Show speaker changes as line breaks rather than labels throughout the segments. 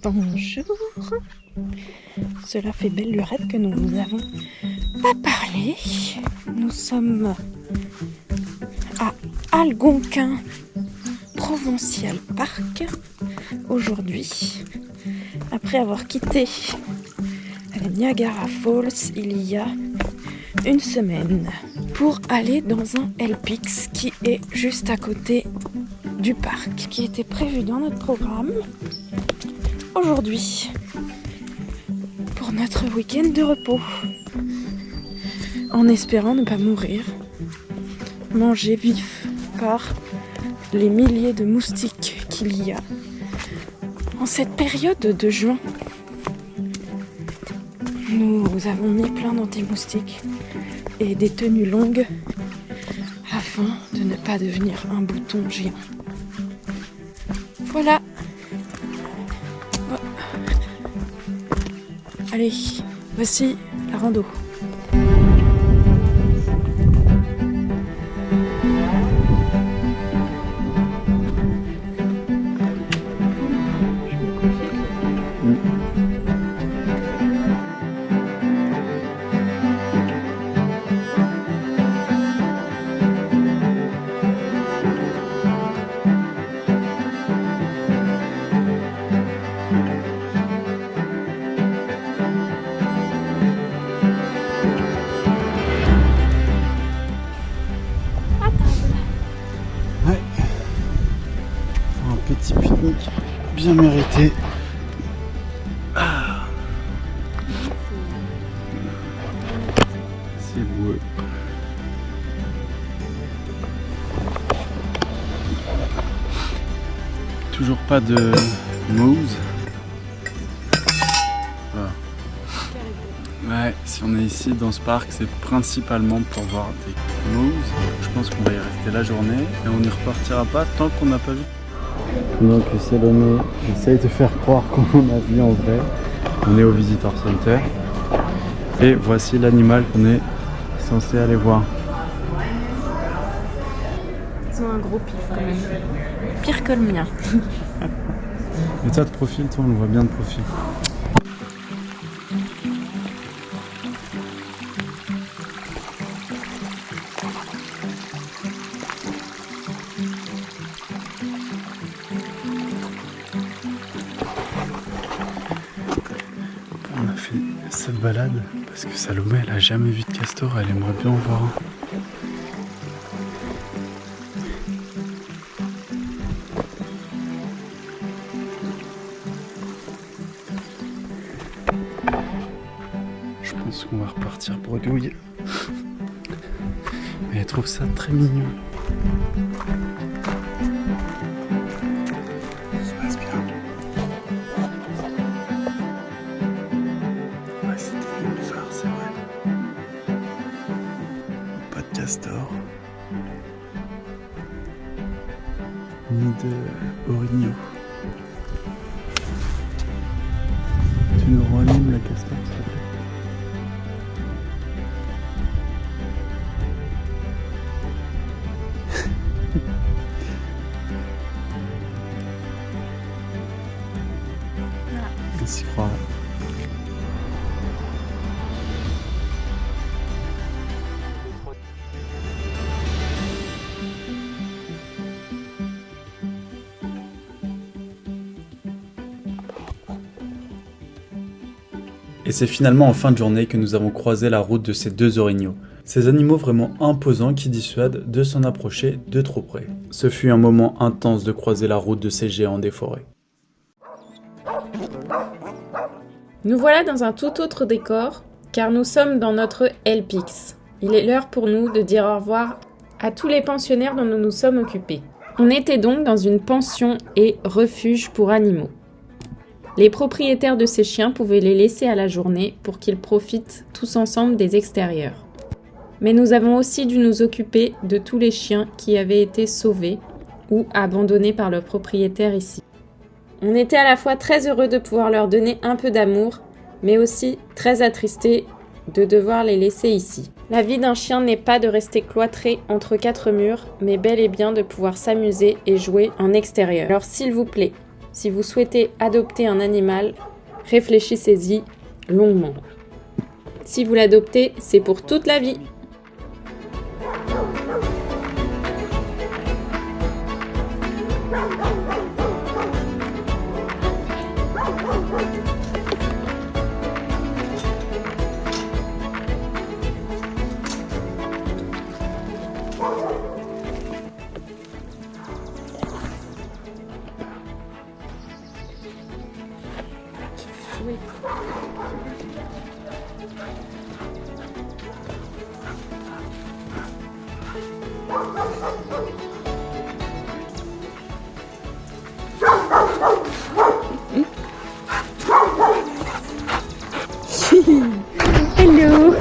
Bonjour. Cela fait belle lurette que nous vous avons pas parlé. Nous sommes à Algonquin Provincial Park aujourd'hui, après avoir quitté les Niagara Falls il y a une semaine pour aller dans un LPX qui est juste à côté du parc, qui était prévu dans notre programme aujourd'hui pour notre week-end de repos, en espérant ne pas mourir mangé vif par les milliers de moustiques qu'il y a en cette période de juin. Nous avons mis plein d'anti-moustiques et des tenues longues afin de ne pas devenir un bouton géant. Voilà. Allez, voici la rando.
Petit pique-nique bien mérité. C'est beau. Toujours pas de moose. Voilà. Ouais, si on est ici dans ce parc, c'est principalement pour voir des moose. Je pense qu'on va y rester la journée et on n'y repartira pas tant qu'on n'a pas vu. Pendant que Salomé essaye de faire croire qu'on a vu en vrai, on est au Visitor Center et voici l'animal qu'on est censé aller voir.
Ils ont un gros pif quand même. Pire que le mien.
Mais ça de profil, toi on le voit bien de profil. On a fait cette balade parce que Salomé elle a jamais vu de castor, elle aimerait bien en voir un. Je pense qu'on va repartir bredouille. Mais elle trouve ça très mignon. Ça se passe bien. Ouais, c'était une phare, c'est vrai. Pas de castor. Ni de orignaux. Tu nous ranimes la castor, s'il te plaît? On s'y croirait.
Et c'est finalement en fin de journée que nous avons croisé la route de ces deux orignaux. Ces animaux vraiment imposants qui dissuadent de s'en approcher de trop près. Ce fut un moment intense de croiser la route de ces géants des forêts.
Nous voilà dans un tout autre décor, car nous sommes dans notre LPX. Il est l'heure pour nous de dire au revoir à tous les pensionnaires dont nous nous sommes occupés. On était donc dans une pension et refuge pour animaux. Les propriétaires de ces chiens pouvaient les laisser à la journée pour qu'ils profitent tous ensemble des extérieurs. Mais nous avons aussi dû nous occuper de tous les chiens qui avaient été sauvés ou abandonnés par leur propriétaire ici. On était à la fois très heureux de pouvoir leur donner un peu d'amour, mais aussi très attristés de devoir les laisser ici. La vie d'un chien n'est pas de rester cloîtré entre quatre murs, mais bel et bien de pouvoir s'amuser et jouer en extérieur. Alors s'il vous plaît, Si vous souhaitez adopter un animal, réfléchissez-y longuement. Si vous l'adoptez, c'est pour toute la vie.
Hello.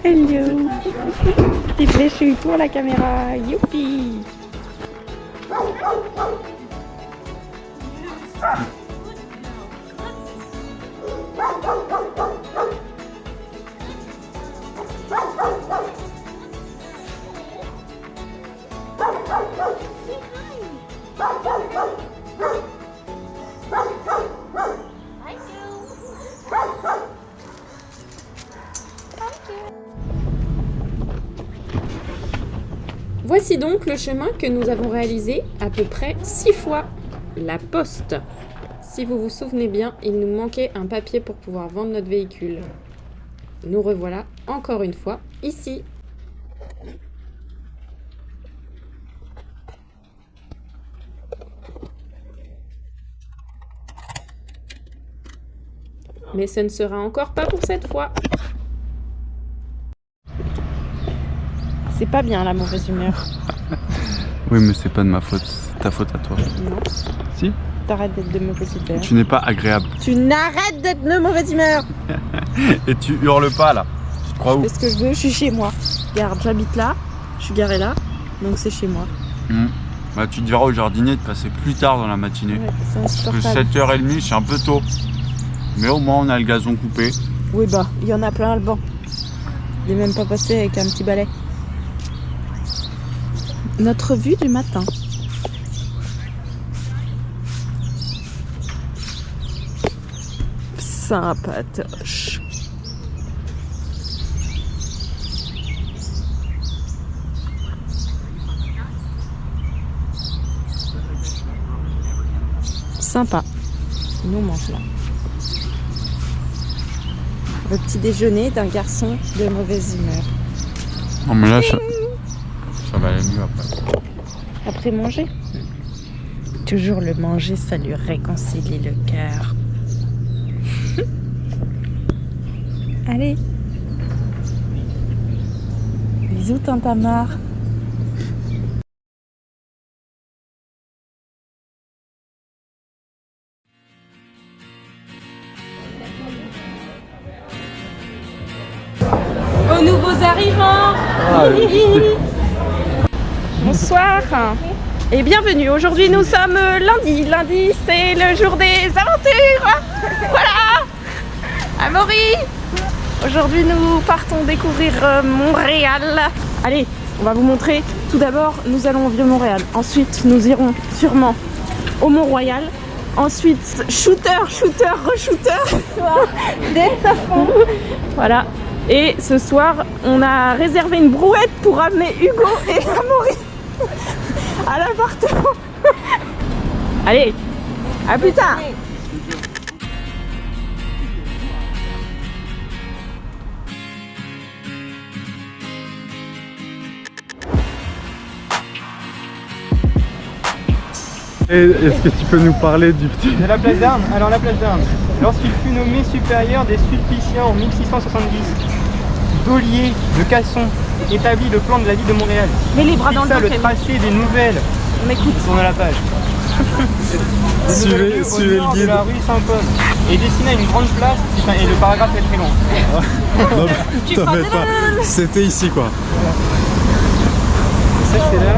Hello. Petite fléchouille pour la caméra. Youpi.
Voici donc le chemin que nous avons réalisé à peu près 6 fois. La poste. Si vous vous souvenez bien, il nous manquait un papier pour pouvoir vendre notre véhicule. Nous revoilà encore une fois ici. Mais ce ne sera encore pas pour cette fois.
C'est pas bien la mauvaise humeur.
Oui, mais c'est pas de ma faute, c'est ta faute à toi.
Non.
Si?
T'arrêtes d'être de mauvaise humeur.
Tu n'es pas agréable.
Tu n'arrêtes d'être de mauvaise humeur.
Et tu hurles pas là. Tu te crois où?
Fais ce que je veux, je suis chez moi. Regarde, j'habite là, je suis garée là, donc c'est chez moi.
Bah, tu diras au jardinier de passer plus tard dans la matinée.
Ouais, c'est
Parce que
insupportable.
7h30 c'est un peu tôt. Mais au moins on a le gazon coupé.
Oui bah, il y en a plein le banc. Il n'est même pas passé avec un petit balai. Notre vue du matin. Sympatoche. Sympa. Nous mange là. Le petit déjeuner d'un garçon de mauvaise humeur.
Non mais là ça va aller mieux après.
Après manger. Toujours le manger, ça lui réconcilie le cœur. Allez. Bisous, Tintamarre.
Aux nouveaux arrivants.
Bonsoir et bienvenue. Aujourd'hui nous sommes lundi. Lundi c'est le jour des aventures. Voilà. Amaury. Aujourd'hui nous partons découvrir Montréal. Allez, on va vous montrer. Tout d'abord nous allons au Vieux-Montréal. Ensuite nous irons sûrement au Mont-Royal. Ensuite shooter, re-shooter. Dance à fond. Voilà. Et ce soir, on a réservé une brouette pour amener Hugo et Amaury à l'appartement. Allez, à plus tard.
Est-ce que tu peux nous parler du petit...
De la place d'Armes. Alors la place d'Armes, lorsqu'il fut nommé supérieur des Sulpiciens en 1670, Dollier de Casson établit le plan de la ville de Montréal.
Mets les bras dans le
Fixa
dos,
le tracé des nouvelles.
On écoute.
Tourne la page.
Suivez le
De
guide.
la rue Saint-Paul et dessina une grande place et le paragraphe est très long.
Non, t'en fais pas. C'était ici quoi.
Ça c'est là.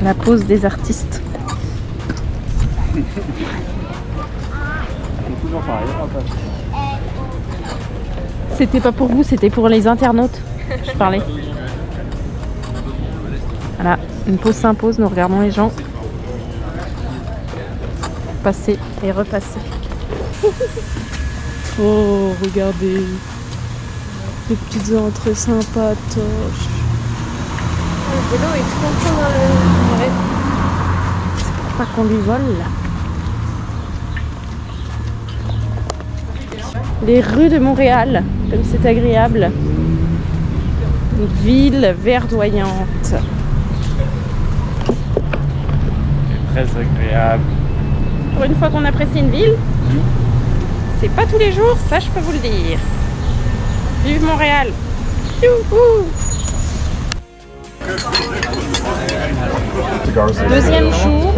La pause des artistes.
C'est toujours pareil,
C'était pas pour vous, c'était pour les internautes. Je parlais. Voilà, une pause s'impose, nous regardons les gens passer et repasser. Oh, regardez. Les petites entrées sympatoches. Le vélo est content dans le... Ouais. C'est pas qu'on lui vole là. Les rues de Montréal, comme c'est agréable. Une ville verdoyante.
C'est très agréable.
Pour une fois qu'on apprécie une ville, c'est pas tous les jours, ça je peux vous le dire. Vive Montréal! Youhou! Deuxième jour.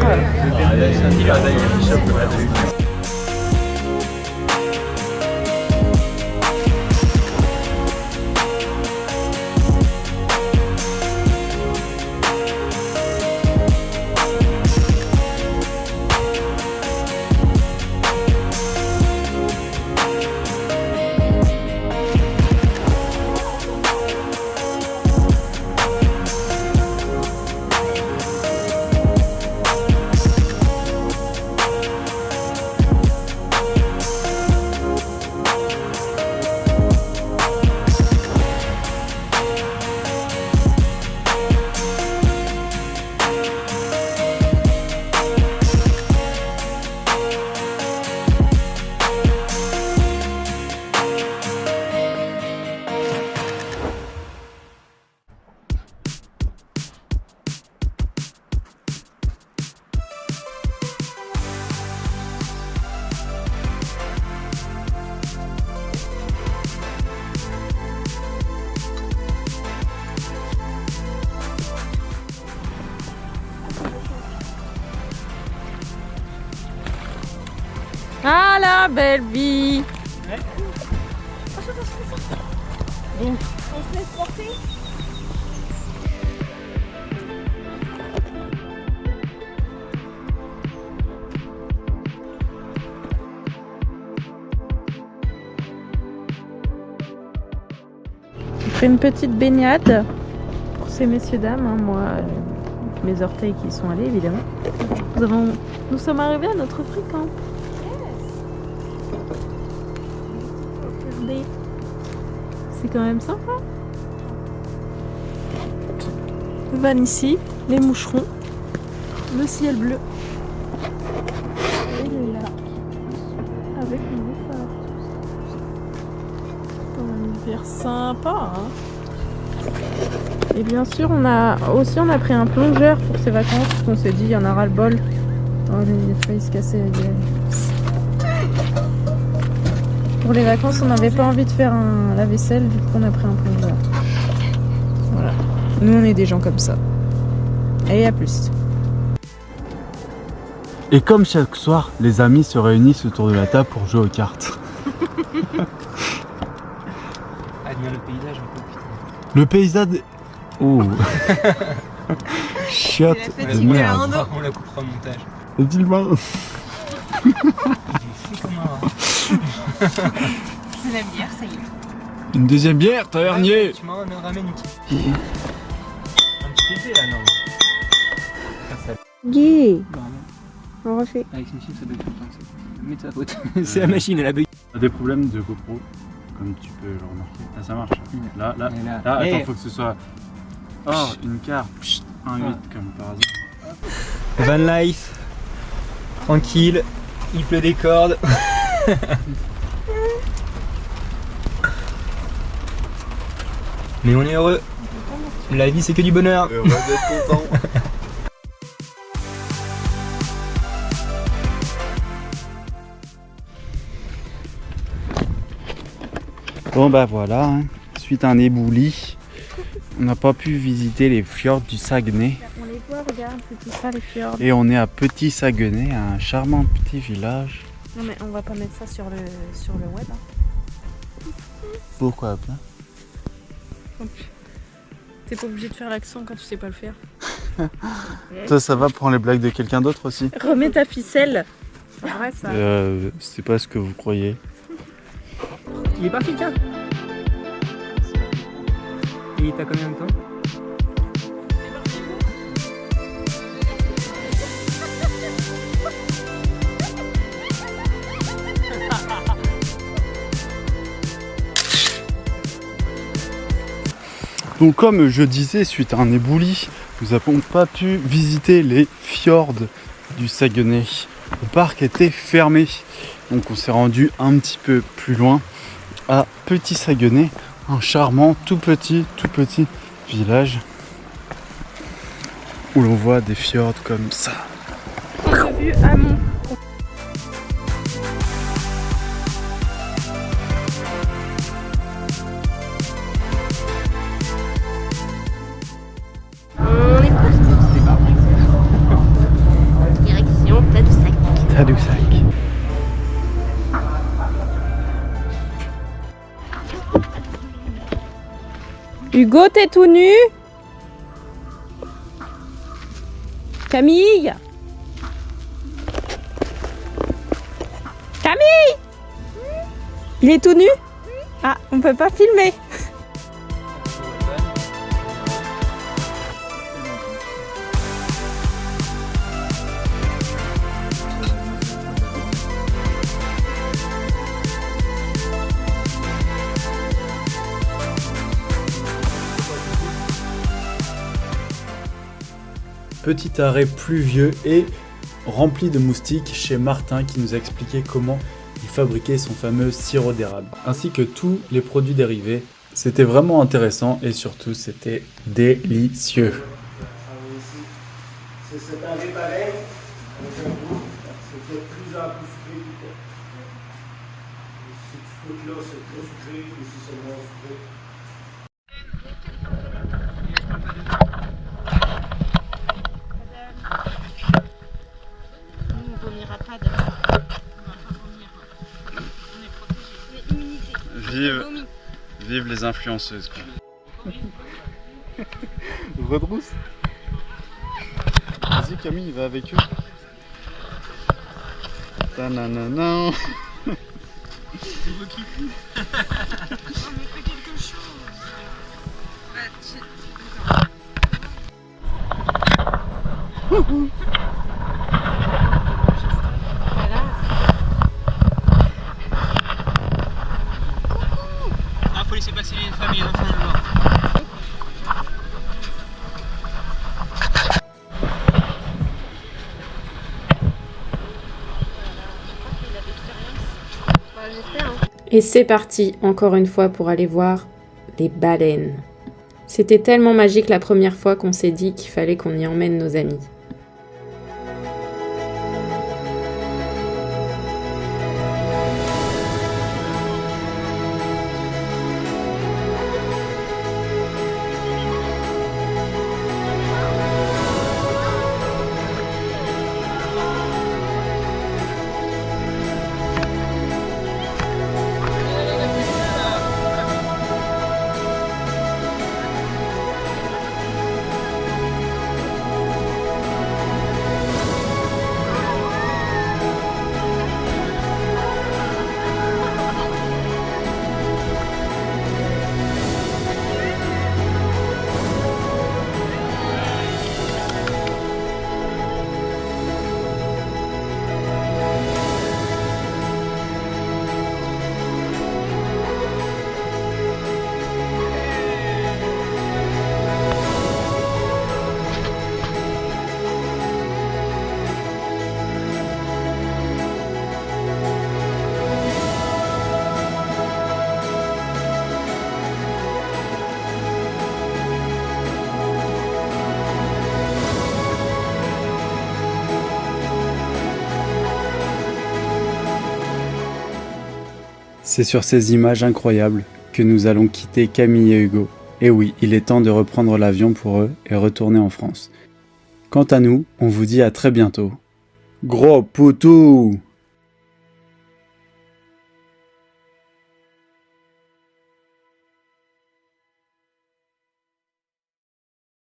Ah la belle vie!
Ouais.
Donc, on se laisse porter? On fait une petite baignade pour ces messieurs dames, hein, moi, mes orteils qui y sont allés évidemment. Nous sommes arrivés à notre fréquent. Regardez. C'est quand même sympa. Le van ici, les moucherons, le ciel bleu. Et là, avec une phare. C'est un hiver sympa. Hein. Et bien sûr, on a pris un plongeur pour ces vacances. Parce qu'on s'est dit, il y en aura le bol. Oh, il a failli se casser la gueule. Pour les vacances, on n'avait pas envie de faire un lave-vaisselle, du coup on a pris un plongeur. Voilà. Nous on est des gens comme ça. Et à plus.
Et comme chaque soir, les amis se réunissent autour de la table pour jouer aux cartes.
Admire le paysage un peu, putain.
Le paysage... Oh. Chiotte de merde.
On la coupera au montage.
Le petit bain.
Il est fou comme un rat.
C'est la bière, ça y est.
Une deuxième bière, tavernier.
Tu m'en ramènes une petite. Un petit épée là, non?
Guy, on refait.
Avec une machine, ça bug tout le temps. Mais de sa faute. C'est la machine, elle a bug.
T'as des problèmes de GoPro, comme tu peux le remarquer. Là, ça marche. Là,
Et là.
attends, faut que ce soit... Oh, une carte. Un 8 comme par hasard.
Van life. Tranquille. Il pleut des cordes. Mais on est heureux. La vie c'est que du bonheur.
On va être content. Bon bah voilà, hein. Suite à un éboulis, on n'a pas pu visiter les fjords du Saguenay.
On les voit, regarde, c'est tout ça les fjords.
Et on est à Petit Saguenay, un charmant petit village.
Non mais on va pas mettre ça sur le web. Hein.
Pourquoi pas?
T'es pas obligé de faire l'accent quand tu sais pas le faire.
Toi, ça va pour les blagues de quelqu'un d'autre aussi?
Remets ta ficelle.
C'est vrai ça.
C'est pas ce que vous croyez.
Il est parti, tiens. Il est à combien de temps?
Donc comme je disais, suite à un éboulis, nous n'avons pas pu visiter les fjords du Saguenay. Le parc était fermé. Donc on s'est rendu un petit peu plus loin à Petit Saguenay, un charmant tout petit village où l'on voit des fjords comme ça.
J'ai vu Amon.
On est parti. Direction Tadoussac.
Tadoussac.
Hugo, t'es tout nu? Camille? Camille? Il est tout nu? Ah, on peut pas filmer.
Petit arrêt pluvieux et rempli de moustiques chez Martin qui nous a expliqué comment il fabriquait son fameux sirop d'érable, ainsi que tous les produits dérivés. C'était vraiment intéressant et surtout c'était délicieux.
C'est cet arrêt pareil, avec un goût, c'est de plus en plus sucré du coup. Si tu goûtes là, c'est très sucré, ici c'est moins sucré.
Nous, on vomira pas de. On va pas vomir. On est protégés. On est immunisés.
Vive les influenceuses quoi. Redrousse. Vas-y Camille, va avec eux. Ta-na-na-na.
On fait quelque chose. Voilà.
Ah, faut laisser passer les familles et les enfants de voir.
J'espère.
Et c'est parti, encore une fois, pour aller voir les baleines. C'était tellement magique la première fois qu'on s'est dit qu'il fallait qu'on y emmène nos amis.
C'est sur ces images incroyables que nous allons quitter Camille et Hugo. Et oui, il est temps de reprendre l'avion pour eux et retourner en France. Quant à nous, on vous dit à très bientôt. Gros poutou!